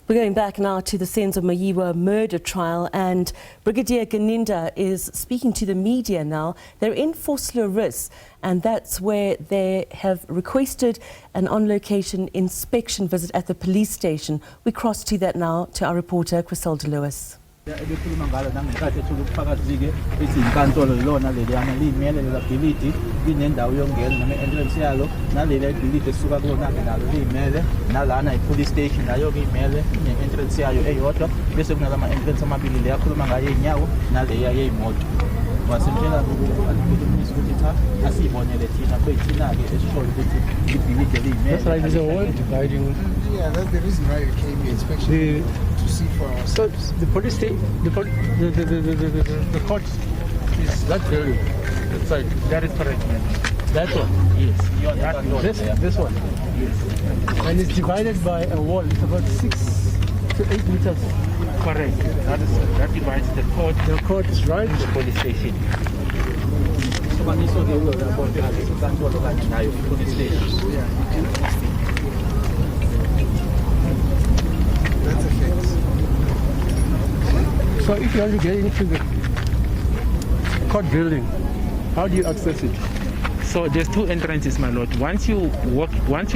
We're going back now to the Senzo Meyiwa murder trial, and Brigadier Ganinda is speaking to the media now. They're in Vosloorus, and that's where they have requested an on-location inspection visit at the police station. We cross to that now to our reporter Chriselda Lewis. Police station nayo imele entrance yayo eyodwa bese kunalama entrance amabili le yakhuluma ngayo inyawo nale yayimoto wasemtshela ukuthi cha asibonele thina kwethina ke esisholo ukuthi ibhilidi limele. That's right, there's a wall dividing. Yeah, that's the reason why we came here, inspection to see for ourselves. So the police station, the court is that building. That's right. That is correct, man. That one. Yes. This one. Yes. And it's divided by a wall. It's about 6 to 8 meters. Correct. That divides the court. The court is right. The police station. So when you saw the word about the police station. Yeah. That's a fact. So if you want to get into the court building, how do you access it? So there's two entrances, my lord. Once you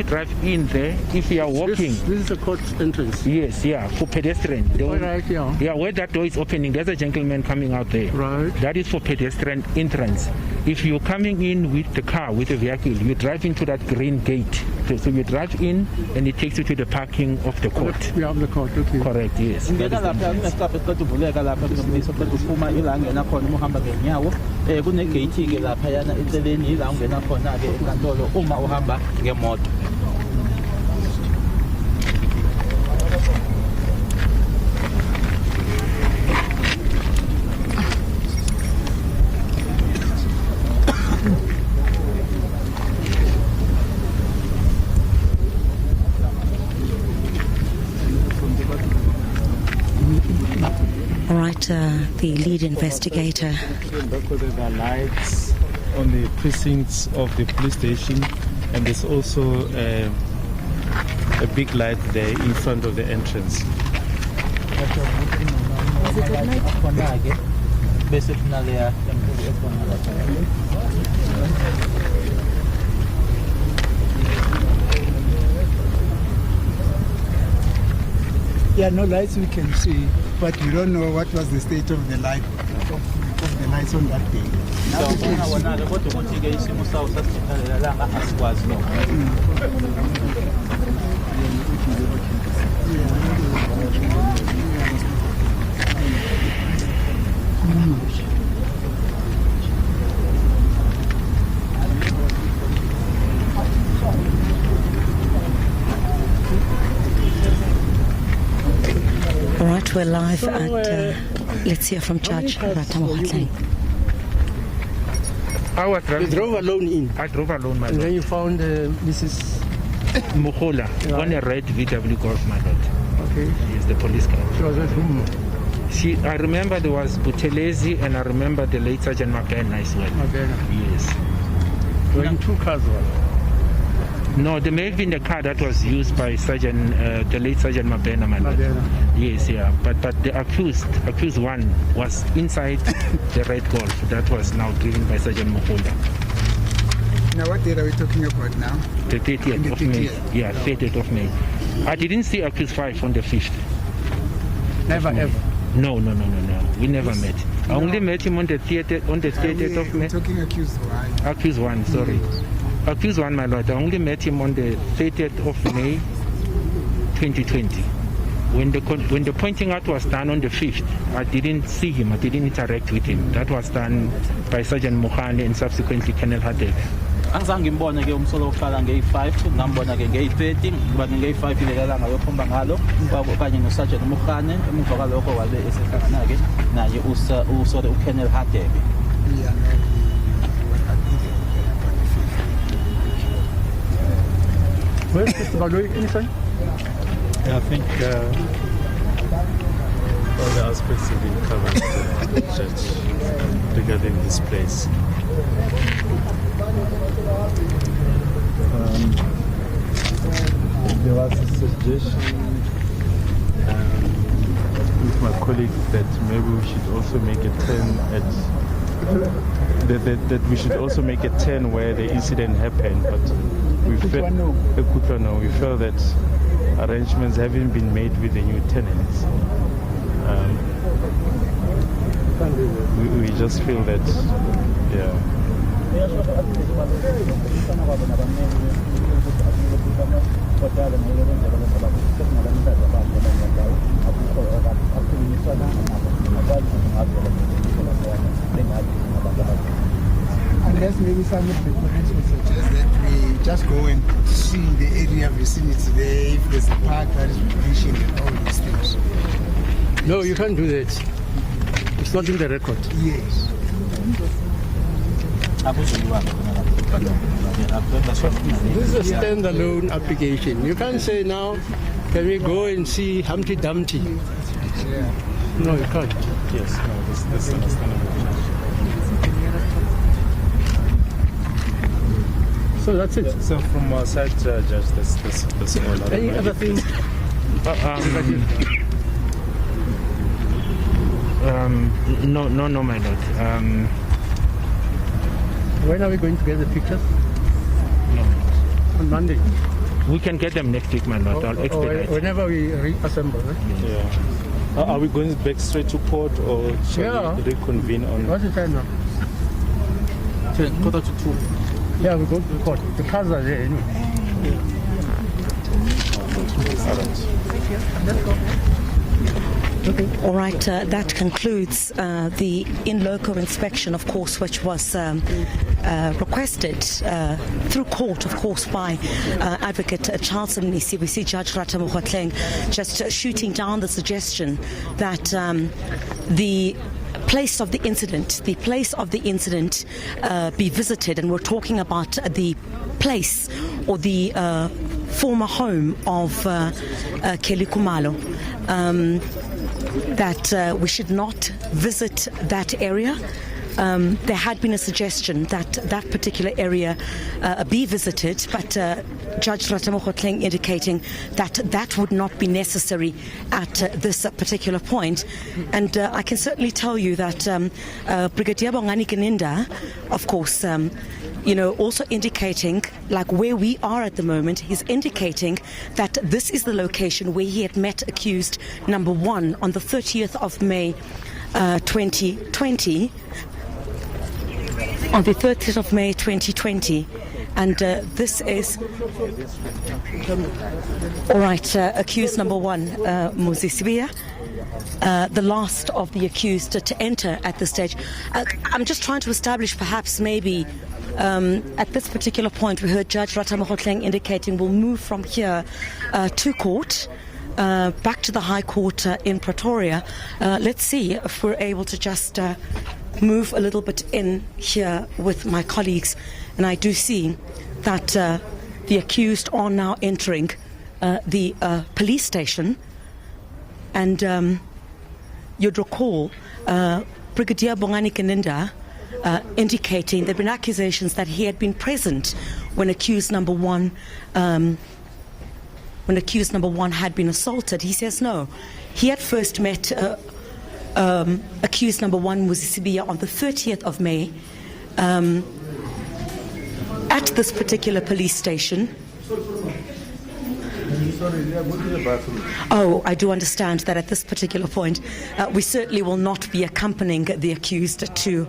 drive in there, if you are walking, This is a court entrance. yes, yeah, for pedestrian. Right, yeah. Yeah, where that door is opening, there's a gentleman coming out there. Right. That is for pedestrian entrance. If you're coming in with the car, with the vehicle, you drive into that green gate. So you drive in, and it takes you to the parking of the court. We have the court, okay. Correct, yes. All right, the lead investigator. There are lights on the precincts of the police station, and there's also a big light there in front of the entrance. Yeah, no lights we can see, but we don't know what was the state of the light of the lights on that day. Now we can All right, we're live at, let's hear from Judge Ratamo. You drove alone in? I drove alone, my And lord. then you found Mrs. Muhola on a red VW Golf, my lord. Okay. Yes, the police car. She was at home. I remember there was Butelezi, and I remember the late Sergeant Mabena as well. Okay. Yes. Were in two cars, right? No, there may have been the car that was used by the late Sergeant Mabena, my lord. Mabena. Yes, yeah. But the accused one was inside the red Golf that was now driven by Sergeant Muhola. Now, what date are we talking about now? The 30th of May. Yeah, 30th of May. I didn't see accused 5 on the 5th. Never ever. No. We never met. I only met him on the 30th of May. We're talking accused one. Accused 1, sorry. Accused 1, my lord. I only met him on the 30th of May 2020. When the pointing out was done on the 5th, I didn't see him. I didn't interact with him. That was done by Sergeant Mohane and subsequently Colonel Hadek. Angizange ngimbone ke umsolo oqala nge-5 ngambona ke nge-30 but nge-5 ilela ngayokhomba ngalo kanye noSergeant Mohane emuva kwalokho wabe esehlangana ke naye usole uKolonel Hadebe. Yeah, no, Where's Mr. Baloyi inside? I think all the aspects have been covered, Judge, regarding this place. There was a suggestion colleague that maybe we should also make a turn at that we should also make a turn where the incident happened, but we felt that arrangements haven't been made with the new tenants. We just feel that, yeah. Unless maybe some of the parents would suggest that we just go and see the area vicinity there, if there's a park that is mentioned and all these things. No, you can't do that. It's not in the record. Yes. This is a standalone application. You can't say now, can we go and see Humpty Dumpty? Yeah. No, you can't. Yes, no, this is understandable. So that's it. So from our side, Judge, that's all. Any other things? No, my lord. When are we going to get the pictures? No. On Monday. We can get them next week, my lord. I'll expedite. Whenever we reassemble. Right? Yeah. Are we going back straight to court or shall we reconvene on? What's the time now? 1:45. Yeah, we go to court. The cars are there anyway. All right, that concludes the in loco inspection, of course, which was requested through court, of course, by Advocate Charles Mnisi. We see Judge Ratamo Kgotleng just shooting down the suggestion that the place of the incident be visited, and we're talking about the place or the former home of Kelly Kumalo. That we should not visit that area. There had been a suggestion that that particular area be visited, but Judge Ratamo Kgotleng indicating that that would not be necessary at this particular point. And I can certainly tell you that Brigadier Bongani Kaninda, of course, also indicating, like where we are at the moment, he's indicating that this is the location where he had met accused number 1 on the 30th of May 2020. On the 30th of May 2020. And this is, all right, accused number 1, Muzi Sibiya. The last of the accused to enter at this stage. I'm just trying to establish perhaps maybe at this particular point we heard Judge Ratamo Kgotleng indicating we'll move from here to court, back to the High Court in Pretoria. Let's see if we're able to just move a little bit in here with my colleagues. And I do see that the accused are now entering the police station. And you'd recall Brigadier Bongani Kaninda indicating there have been accusations that he had been present when accused number 1 had been assaulted. He says no. He had first met accused number 1, Muzi Sibiya, on the 30th of May at this particular police station. Oh, I do understand that at this particular point we certainly will not be accompanying the accused to.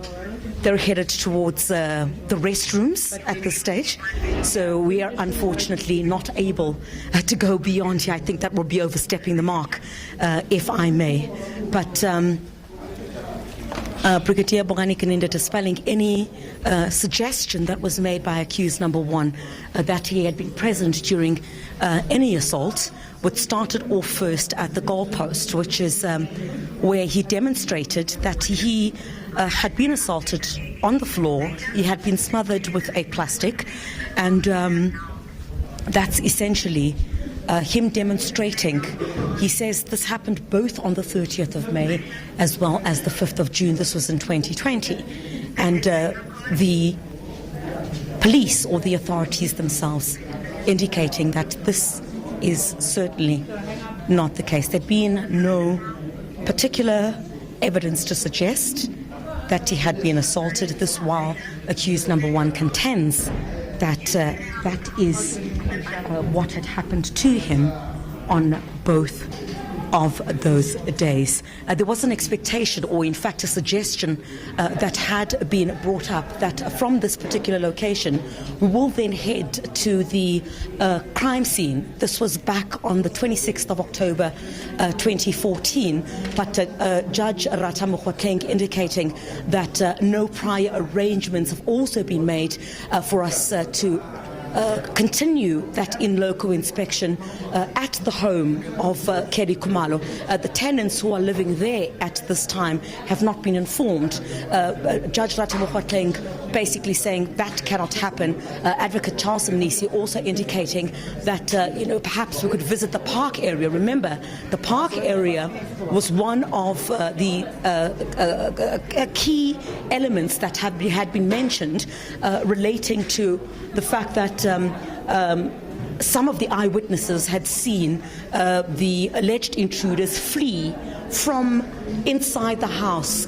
They're headed towards the restrooms at this stage, so we are unfortunately not able to go beyond here. I think that will be overstepping the mark, if I may. But Brigadier Bongani Kaninda dispelling any suggestion that was made by accused number 1 that he had been present during any assault, which started off first at the goalpost, which is where he demonstrated that he had been assaulted on the floor. He had been smothered with a plastic, and that's essentially him demonstrating. He says this happened both on the 30th of May as well as the 5th of June. This was in 2020. And the police or the authorities themselves indicating that this is certainly not the case. There'd been no particular evidence to suggest that he had been assaulted. This while accused number 1 contends that that is what had happened to him on both of those days. There was an expectation, or in fact a suggestion, that had been brought up that from this particular location we will then head to the crime scene. This was back on the 26th of October 2014, but Judge Ratamokwatleng indicating that no prior arrangements have also been made for us to continue that in loco inspection at the home of Kedi Kumalo. The tenants who are living there at this time have not been informed. Judge Ratamokwatleng basically saying that cannot happen. Advocate Charles Mnisi also indicating that perhaps we could visit the park area. Remember, the park area was one of the key elements that had been mentioned relating to the fact that some of the eyewitnesses had seen the alleged intruders flee from inside the house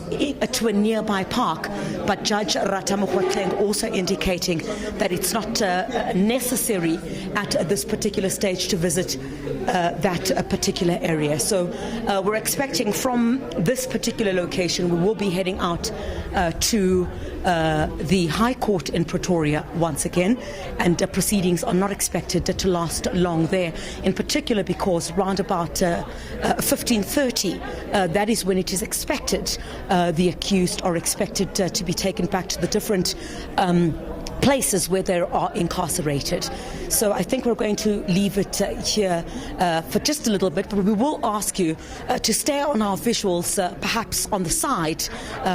to a nearby park, but Judge Ratamokwatleng also indicating that it's not necessary at this particular stage to visit that particular area. So we're expecting from this particular location we will be heading out to the High Court in Pretoria once again, and proceedings are not expected to last long there, in particular because round about 15:30 that is when it is expected the accused are expected to be taken back to the different places where they are incarcerated. So I think we're going to leave it here for just a little bit, but we will ask you to stay on our visuals perhaps on the side,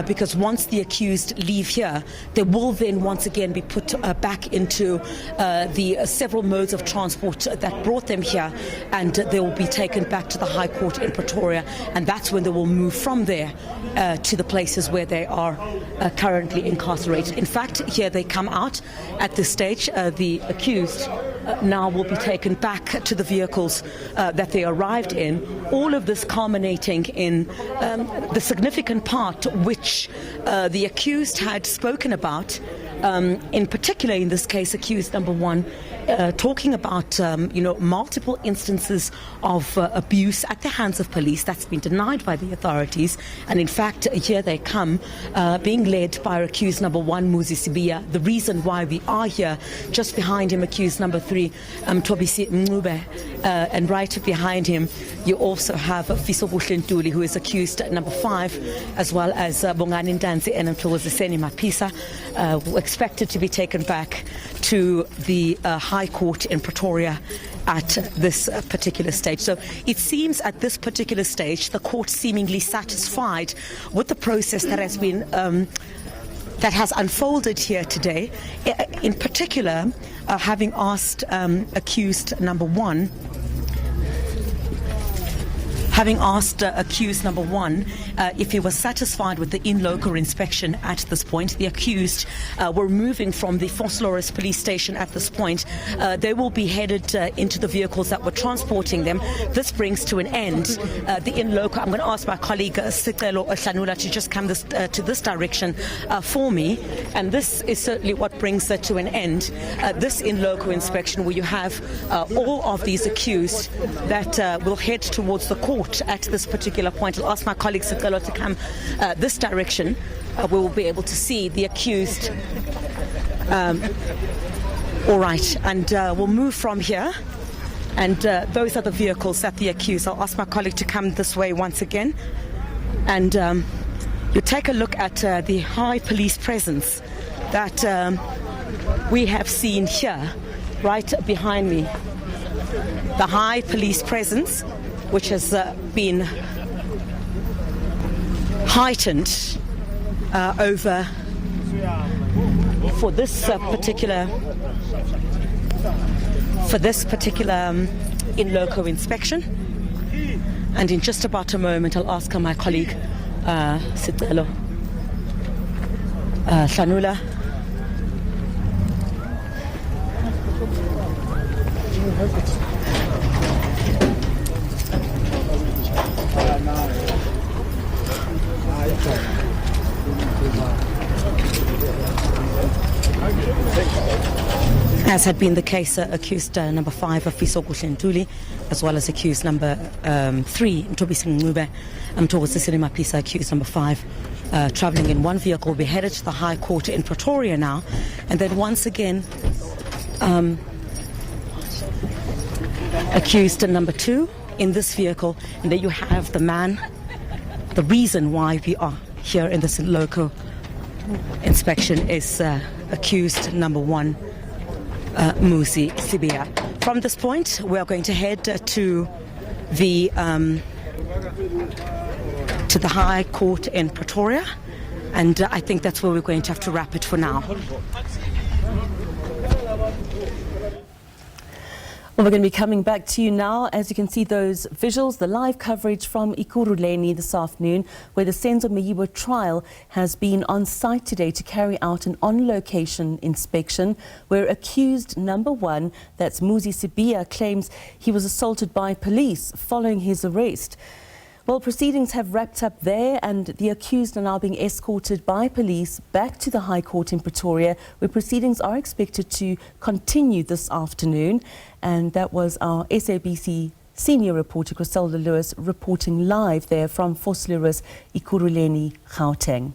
because once the accused leave here, they will then once again be put back into the several modes of transport that brought them here, and they will be taken back to the High Court in Pretoria, and that's when they will move from there to the places where they are currently incarcerated. In fact, here they come out. At this stage, the accused now will be taken back to the vehicles that they arrived in. All of this culminating in the significant part which the accused had spoken about, in particular in this case accused number 1, talking about multiple instances of abuse at the hands of police that's been denied by the authorities, and in fact here they come being led by accused number 1, Muzi Sibiya. The reason why we are here, just behind him accused number 3, Tobisi Mncube, and right behind him you also have Fiso Buhlentuli, who is accused number 5, as well as Bongani Ndanzi and Mthokoziseni Mapisa, expected to be taken back to the High Court in Pretoria at this particular stage. So it seems at this particular stage the court seemingly satisfied with the process that has been that has unfolded here today, in particular having asked accused number 1 if he was satisfied with the in-loco inspection at this point. The accused were moving from the Vosloorus police station at this point. They will be headed into the vehicles that were transporting them. This brings to an end the in-loco. I'm going to ask my colleague Chriselda Lewis to just come to this direction for me, and this is certainly what brings to an end this in-loco inspection, where you have all of these accused that will head towards the court at this particular point. I'll ask my colleague Chriselda to come this direction. We will be able to see the accused. All right, and we'll move from here. And those are the vehicles that the accused. I'll ask my colleague to come this way once again. And you take a look at the high police presence that we have seen here, right behind me. The high police presence, which has been heightened over for this particular in loco inspection. And in just about a moment I'll ask my colleague Chriselda Lewis As had been the case, accused number 5 of Fiso Ntuli, as well as accused number 3, Ntobisi Ngube, towards the cinema piece, accused number 5, travelling in one vehicle, will be headed to the High Court in Pretoria now. And then once again, accused number 2 in this vehicle. And there you have the man, the reason why we are here in this local inspection is accused number 1, Muzi Sibiya. From this point, we are going to head to the High Court in Pretoria, and I think that's where we're going to have to wrap it for now. Well, we're going to be coming back to you now. As you can see those visuals, the live coverage from Ekurhuleni this afternoon, where the Senzo Meyiwa trial has been on site today to carry out an on-location inspection, where accused number 1, that's Muzi Sibiya, claims he was assaulted by police following his arrest. Well, proceedings have wrapped up there, and the accused are now being escorted by police back to the High Court in Pretoria, where proceedings are expected to continue this afternoon. And that was our SABC senior reporter, Chriselda Lewis, reporting live there from Vosloorus, Ekurhuleni, Gauteng.